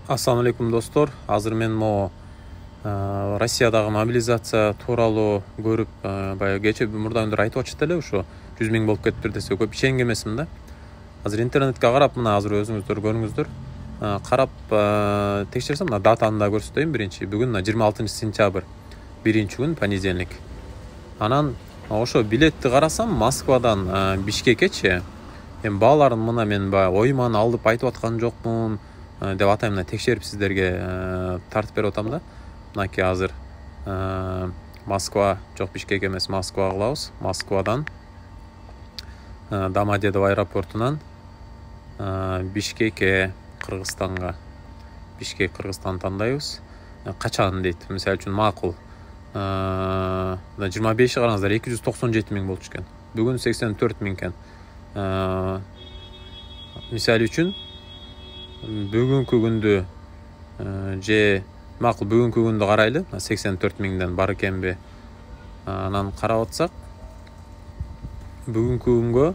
Ассаламу алейкум достор. Азыр мен мо Россиядагы мобилизация тууралуу көрүп, баягы кече мурда айтып атышты эле, ушу 100 000 болуп кетиптир десе көп ишенген эмесмин да. Азыр интернетке карап, мына азыр өзүңүздөр көрүңүздөр. Карап текшерсем, мына датаны да көрсөтөйүн. Бүгүн 26 сентябрь, биринчи күн, понедельник. Анан ошо билетти карасам, Москвадан Бишкекечи, эми бааларын мына мен оюман алып айтып аткан жокмун деп атайм, мына текшерип сиздерге тартып берип атам да. Мынакей азыр Москва, жок Бишкек эмес, Москва кылабыз. Москвадан Домодедово аэропортунан Бишкекке, Кыргызстанга. Бишкек, Кыргызстан тандайбыз. Качан дейт, мисалы үчүн макул. 25 караңыздар, 297 000 болчу экен. Бүгүн 84 000 экен. Мисалы үчүн бүгүнкү күндү же макул бүгүнкү күндү карайлы, 84 000ден бар экенби. Анан карап атсак, бүгүнкү күнгө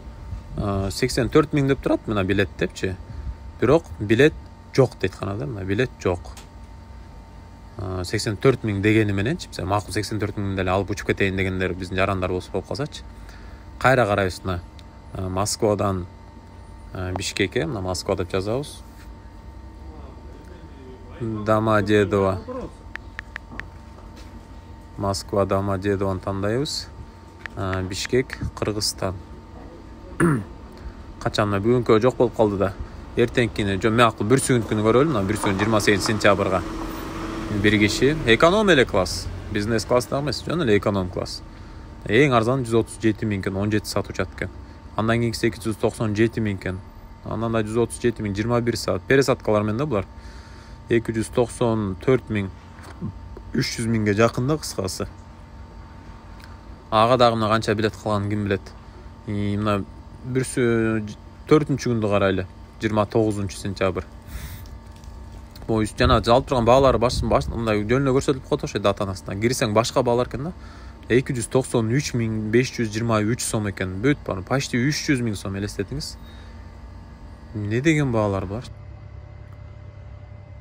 84 000 деп турат, мына билет депчи. Бирок билет жок дейт канада, мына билет жок. 84 000 дегени мененчи, макул 84 000 деле алып учуп кетейин дегендер биздин жарандар болуп калсачы. Кайра карайбыз, мына Москвадан Бишкекке, мына Москва деп жазабыз. Домодедово. Москва, Домодедовону тандайбыз. Бишкек, Кыргызстан. Качан бүгүнкү жок болуп калды да. Эртеңкини, макул бир күнү көрөлү, мына бир 28 сентябрга. Бир киши эконом эле класс, бизнес класс да эмес, жөн эле эконом класс. Эң арзан 137 000 экен, 17 саат учат экен. Андан кийинкиси 297 000 экен. Андан да 137 000, 21 саат. Пересадкалар менен да булар. 294 000, 300 000ге жакын да, кыскасы. Ага дагы мына канча билет калганын ким билет. Мына 4-күндү карайлы, 29 сентябрь. Бу жана алып турган баалары мындай жөн эле көрсөтүлүп коет ошо датанасына. Кирсең башка баалар экен да. 293 523 сом экен. Бүт бар, почти 300 000 сом, элестетиңиз. Не деген баалар бар?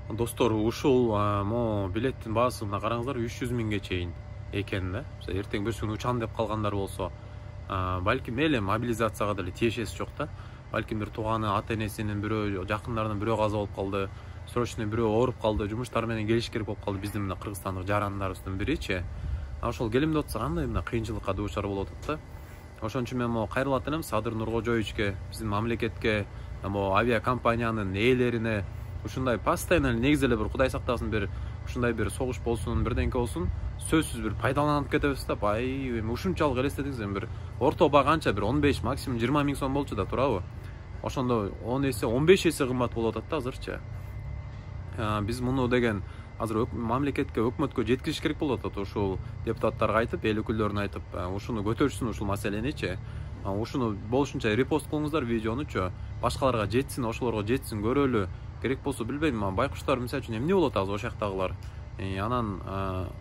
Достор, ушул мо билеттин баасы мына караңыздар 300 000ге чейин экен да. Эртең бир күн учам деп калгандар болсо, балким эле мобилизацияга деле тиешеси жок да. Балким бир тууганы, ата-энесинин бирөө, жакындарынын бирөө каза болуп калды, срочный бирөө ооруп калды, жумуштар менен келиш керек болуп калды, биздин мына кыргызстандык жарандарыбыздын биричи. Ошол келем деп атса кандай мына кыйынчылыкка дуушар болуп атат да. Ошон үчүн мен мо кайрылат элем Садыр Нуркожоевичке, биздин мамлекетке, мо авиакомпаниянын ээлерине ушундай постоянно негизи эле бир Кудай сактасын, бир ушундай бир согуш болсун, бирденке болсун, сөзсүз бир пайдаланып кетебиз да. Эми ушунчалык элестетиңиз, бир орто баа канча, бир 15, максимум 20 000 сом болчу да, туурабы? Ошондо 10 эсе, 15 эсе кымбат болуп атат да азырчы. Биз муну деген азыр мамлекетке, өкмөткө жеткириш керек болуп атат. Ушул депутаттарга айтып, эл өкүлдөрүнө айтып, ушуну көтөрүшсүн, ушул маселеничи. Ушуну болушунча репост кылыңыздар видеонучу, башкаларга жетсин, ошолорго жетсин, көрөлү. Керек болсо билбейм, байкуштар мисалы үчүн эмне болуп атат ошол жактагылар. Анан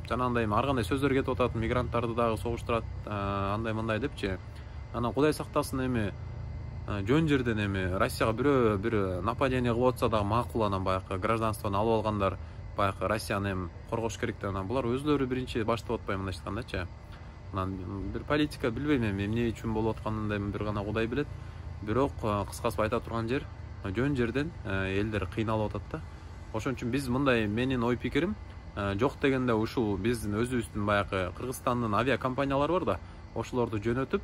жанагындай ар кандай сөздөр кетип атат, мигранттарды дагы согуштурат, андай мындай депчи. Анан Кудай сактасын, эми жөн жерден эми Россияга бирөө бир нападение кылып атса дагы макул, анан баягы гражданствону алып алгандар баягы Россияны эми коргош керек да. Анан булар өзлөрү биринчи баштап атпайбы мындайча айткандачы. Анан бир политика, билбейм эми эмне үчүн болуп атканын да бир гана Кудай билет. Бирок кыскасы айта турган жер, жөн жерден элдер кыйналып атат да. Ошон үчүн биз мындай, менин ой пикирим, жок дегенде ушул биздин өзүбүздүн баягы Кыргызстандын авиакомпаниялары бар да, ошолорду жөнөтүп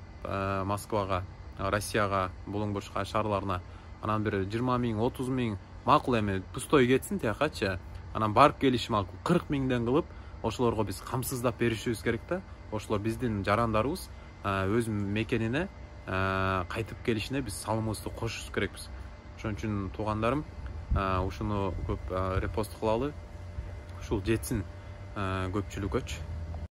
Москвага, Россияга, булуң бурчка шаарларына, анан бир 20 000, 30 000 макул эми пустой кетсин тиякачы. Анан барып келиши макул 40 000ден кылып, ошолорго биз камсыздап беришибиз керек да. Ошолор биздин жарандарыбыз өз мекенине кайтып келишине биз салымыбызды кошушубуз керекпиз. Ошон үчүн туугандарым, ушуну көп репост кылалы, ушул жетсин көпчүлүккөчү.